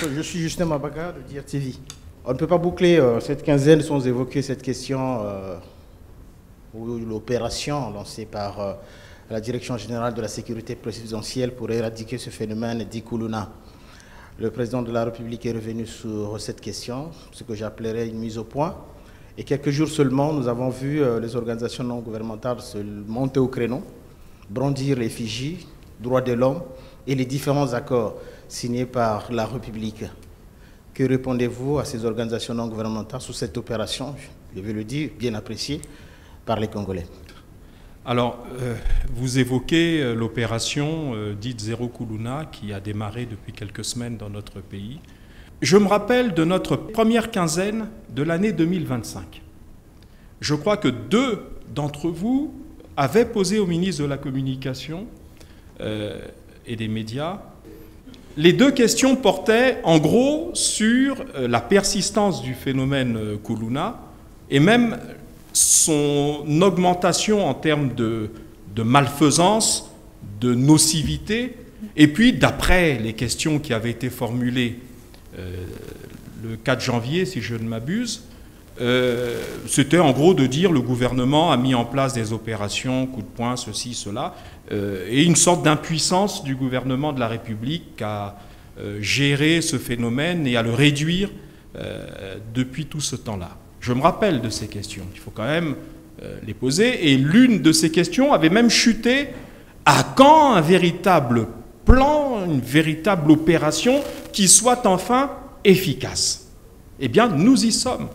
Je suis Justin Mabaka de Dire TV. On ne peut pas boucler cette quinzaine sans évoquer cette question ou l'opération lancée par la Direction générale de la sécurité présidentielle pour éradiquer ce phénomène dit Koulouna. Le président de la République est revenu sur cette question, ce que j'appellerais une mise au point. Et quelques jours seulement, nous avons vu les organisations non gouvernementales se monter au créneau, brandir l'effigie, droits de l'homme et les différents accords signés par la République. Que répondez-vous à ces organisations non gouvernementales sur cette opération, je vais le dire, bien appréciée par les Congolais? Alors, vous évoquez l'opération dite Zéro Koulouna qui a démarré depuis quelques semaines dans notre pays. Je me rappelle de notre première quinzaine de l'année 2025. Je crois que 2 d'entre vous avaient posé au ministre de la Communication et des médias. Les 2 questions portaient en gros sur la persistance du phénomène Koulouna et même son augmentation en termes de malfaisance, de nocivité, et puis d'après les questions qui avaient été formulées le 4 janvier, si je ne m'abuse, c'était en gros de dire le gouvernement a mis en place des opérations, coup de poing, ceci, cela, et une sorte d'impuissance du gouvernement de la République à gérer ce phénomène et à le réduire depuis tout ce temps-là. Je me rappelle de ces questions, il faut quand même les poser, et l'une de ces questions avait même chuté: à quand un véritable plan, une véritable opération qui soit enfin efficace? Eh bien, nous y sommes.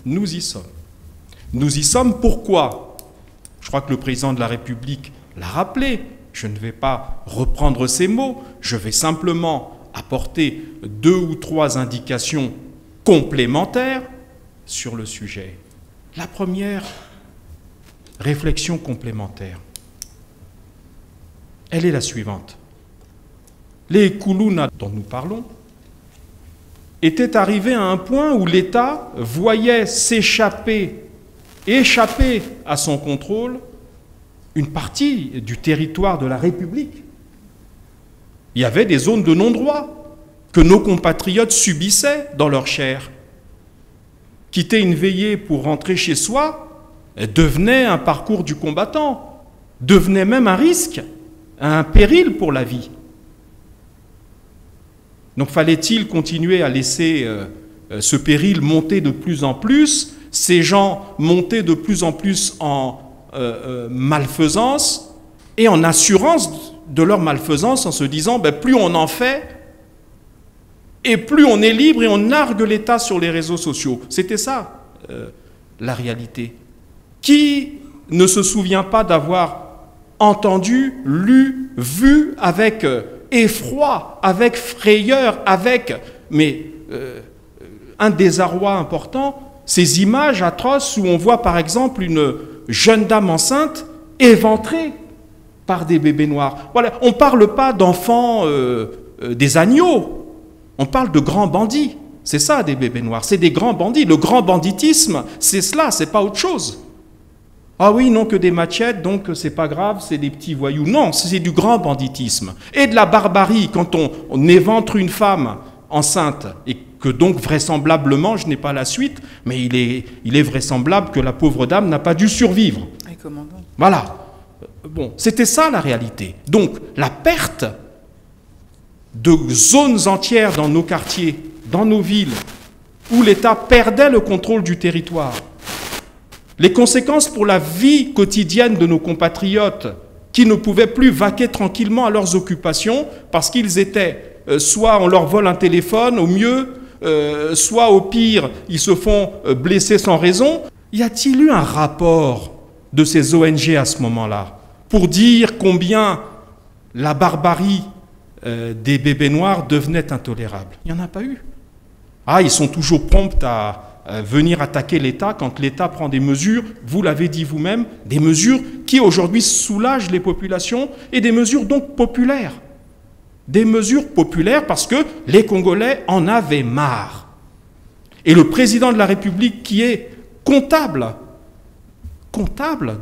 Nous y sommes. Nous y sommes pourquoi? Je crois que le président de la République l'a rappelé. Je ne vais pas reprendre ces mots. Je vais simplement apporter 2 ou 3 indications complémentaires sur le sujet. La première réflexion complémentaire, elle est la suivante. Les Koulouna dont nous parlons étaient arrivés à un point où l'État voyait échapper à son contrôle une partie du territoire de la République. Il y avait des zones de non-droit que nos compatriotes subissaient dans leur chair. Quitter une veillée pour rentrer chez soi devenait un parcours du combattant, devenait même un risque, un péril pour la vie. Donc fallait-il continuer à laisser ce péril monter de plus en plus, ces gens monter de plus en plus en malfaisance et en assurance de leur malfaisance en se disant plus on en fait et plus on est libre et on nargue l'État sur les réseaux sociaux. C'était ça la réalité. Qui ne se souvient pas d'avoir entendu, lu, vu avec effroi, avec frayeur, avec un désarroi important, ces images atroces où on voit par exemple une jeune dame enceinte éventrée par des bébés noirs. Voilà, on ne parle pas d'enfants des agneaux, on parle de grands bandits. C'est ça, des bébés noirs, c'est des grands bandits. Le grand banditisme, c'est cela, c'est pas autre chose. Ah oui, non, que des machettes, donc c'est pas grave, c'est des petits voyous. Non, c'est du grand banditisme. Et de la barbarie, quand on éventre une femme enceinte, et que donc vraisemblablement, je n'ai pas la suite, mais il est vraisemblable que la pauvre dame n'a pas dû survivre. Voilà. Bon, c'était ça la réalité. Donc, la perte de zones entières dans nos quartiers, dans nos villes, où l'État perdait le contrôle du territoire, les conséquences pour la vie quotidienne de nos compatriotes qui ne pouvaient plus vaquer tranquillement à leurs occupations parce qu'ils étaient, soit on leur vole un téléphone au mieux, soit au pire, ils se font blesser sans raison. Y a-t-il eu un rapport de ces ONG à ce moment-là pour dire combien la barbarie des bébés noirs devenait intolérable? Il n'y en a pas eu. Ah, ils sont toujours prompts à venir attaquer l'État quand l'État prend des mesures, vous l'avez dit vous-même, des mesures qui aujourd'hui soulagent les populations et des mesures donc populaires. Des mesures populaires parce que les Congolais en avaient marre. Et le président de la République qui est comptable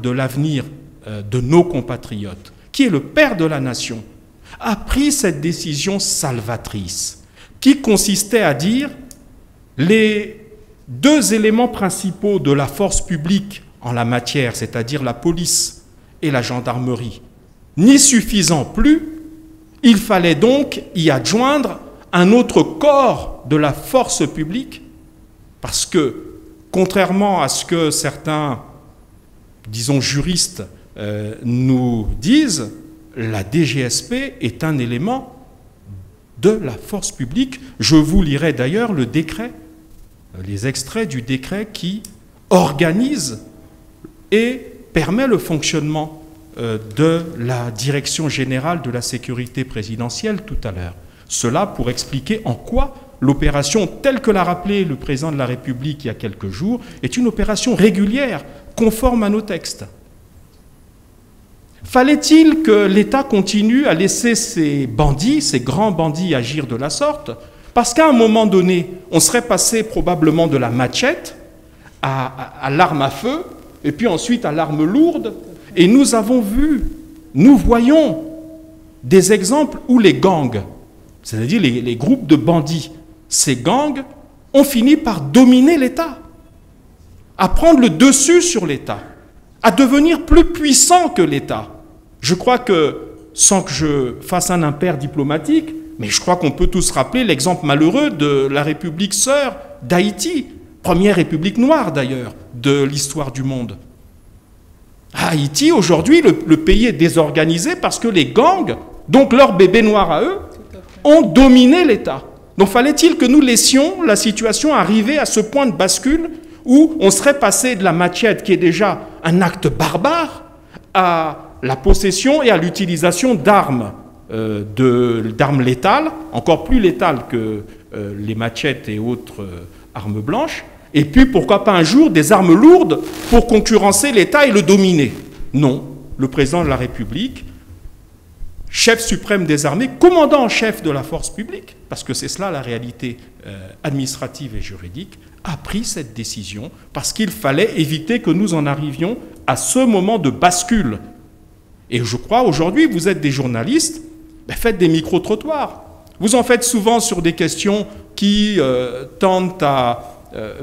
de l'avenir de nos compatriotes, qui est le père de la nation, a pris cette décision salvatrice qui consistait à dire les deux éléments principaux de la force publique en la matière, c'est-à-dire la police et la gendarmerie, n'y suffisant plus, il fallait donc y adjoindre un autre corps de la force publique, parce que, contrairement à ce que certains, disons, juristes nous disent, la DGSP est un élément de la force publique. Je vous lirai d'ailleurs le décret, les extraits du décret qui organise et permet le fonctionnement de la Direction générale de la sécurité présidentielle tout à l'heure. Cela pour expliquer en quoi l'opération, telle que l'a rappelé le président de la République il y a quelques jours, est une opération régulière, conforme à nos textes. Fallait-il que l'État continue à laisser ces bandits, ces grands bandits agir de la sorte? Parce qu'à un moment donné, on serait passé probablement de la machette à l'arme à feu, et puis ensuite à l'arme lourde. Et nous avons vu, nous voyons des exemples où les gangs, c'est-à-dire les groupes de bandits, ces gangs ont fini par dominer l'État, à prendre le dessus sur l'État, à devenir plus puissants que l'État. Je crois que, sans que je fasse un impair diplomatique, mais je crois qu'on peut tous rappeler l'exemple malheureux de la République sœur d'Haïti, première république noire d'ailleurs de l'histoire du monde. À Haïti, aujourd'hui, le pays est désorganisé parce que les gangs, donc leurs bébés noirs à eux, ont dominé l'État. Donc fallait-il que nous laissions la situation arriver à ce point de bascule où on serait passé de la machette, qui est déjà un acte barbare, à la possession et à l'utilisation d'armes, d'armes létales, encore plus létales que les machettes et autres armes blanches, et puis pourquoi pas un jour des armes lourdes pour concurrencer l'État et le dominer. Non, le président de la République, chef suprême des armées, commandant en chef de la force publique, parce que c'est cela la réalité administrative et juridique, a pris cette décision parce qu'il fallait éviter que nous en arrivions à ce moment de bascule. Et je crois, aujourd'hui, vous êtes des journalistes, faites des micro-trottoirs. Vous en faites souvent sur des questions qui tendent à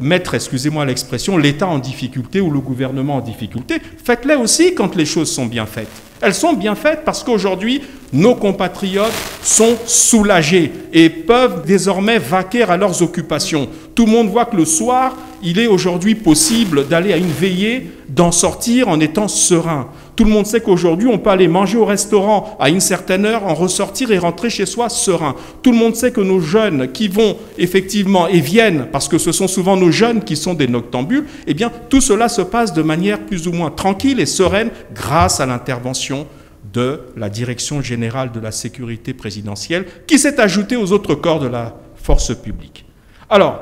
mettre, excusez-moi l'expression, l'État en difficulté ou le gouvernement en difficulté. Faites-les aussi quand les choses sont bien faites. Elles sont bien faites parce qu'aujourd'hui, nos compatriotes sont soulagés et peuvent désormais vaquer à leurs occupations. Tout le monde voit que le soir, il est aujourd'hui possible d'aller à une veillée, d'en sortir en étant serein. Tout le monde sait qu'aujourd'hui, on peut aller manger au restaurant à une certaine heure, en ressortir et rentrer chez soi serein. Tout le monde sait que nos jeunes qui vont effectivement et viennent, parce que ce sont souvent nos jeunes qui sont des noctambules, eh bien, tout cela se passe de manière plus ou moins tranquille et sereine grâce à l'intervention de la Direction générale de la sécurité présidentielle qui s'est ajoutée aux autres corps de la force publique. Alors,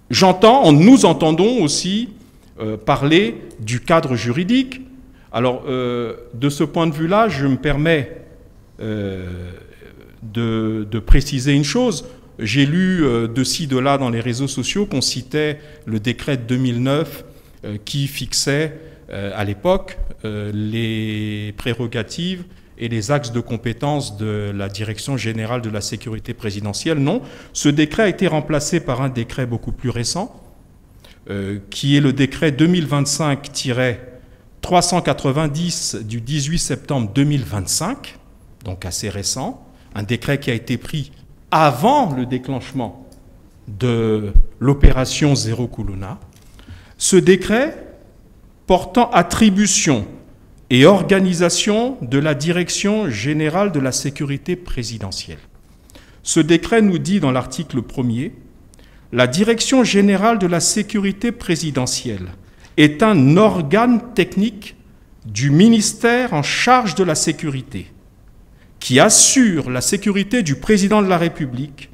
nous entendons aussi parler du cadre juridique. Alors, de ce point de vue-là, je me permets de préciser une chose. J'ai lu de ci, de là dans les réseaux sociaux qu'on citait le décret de 2009 qui fixait à l'époque les prérogatives et les axes de compétences de la Direction générale de la sécurité présidentielle. Non, ce décret a été remplacé par un décret beaucoup plus récent, qui est le décret 2025-390 du 18 septembre 2025, donc assez récent, un décret qui a été pris avant le déclenchement de l'opération Zéro Kuluna. Ce décret portant attribution et organisation de la Direction générale de la sécurité présidentielle. Ce décret nous dit dans l'article 1er, la Direction générale de la sécurité présidentielle est un organe technique du ministère en charge de la sécurité qui assure la sécurité du président de la République,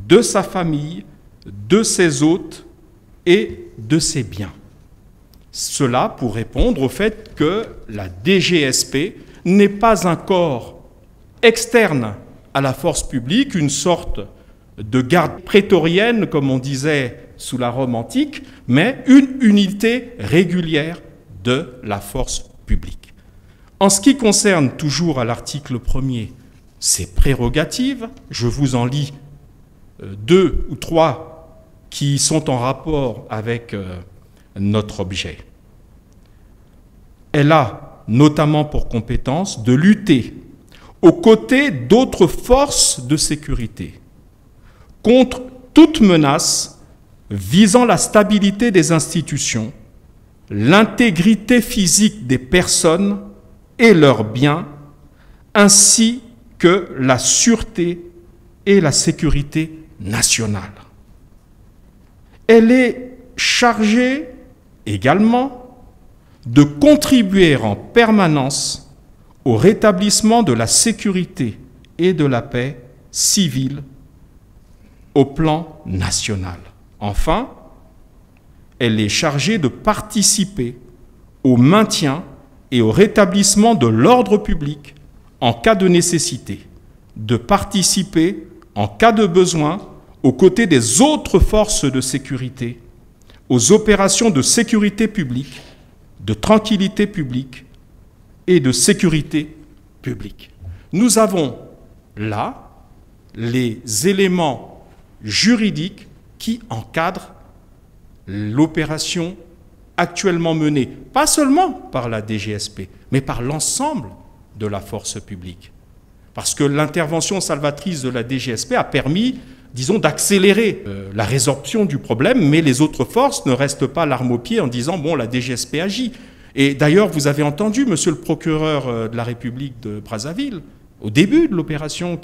de sa famille, de ses hôtes et de ses biens. Cela pour répondre au fait que la DGSP n'est pas un corps externe à la force publique, une sorte de garde prétorienne, comme on disait sous la Rome antique, mais une unité régulière de la force publique. En ce qui concerne toujours à l'article 1er ses prérogatives, je vous en lis 2 ou 3 qui sont en rapport avec notre objet. Elle a notamment pour compétence de lutter aux côtés d'autres forces de sécurité contre toute menace visant la stabilité des institutions, l'intégrité physique des personnes et leurs biens, ainsi que la sûreté et la sécurité nationale. Elle est chargée également de contribuer en permanence au rétablissement de la sécurité et de la paix civile au plan national. Enfin, elle est chargée de participer au maintien et au rétablissement de l'ordre public en cas de nécessité, de participer en cas de besoin aux côtés des autres forces de sécurité, aux opérations de sécurité publique, de tranquillité publique et de sécurité publique. Nous avons là les éléments juridiques qui encadrent l'opération actuellement menée, pas seulement par la DGSP, mais par l'ensemble de la force publique. Parce que l'intervention salvatrice de la DGSP a permis, disons, d'accélérer la résorption du problème, mais les autres forces ne restent pas l'arme au pied en disant « bon, la DGSP agit ». Et d'ailleurs, vous avez entendu, monsieur le procureur de la République de Brazzaville, au début de l'opération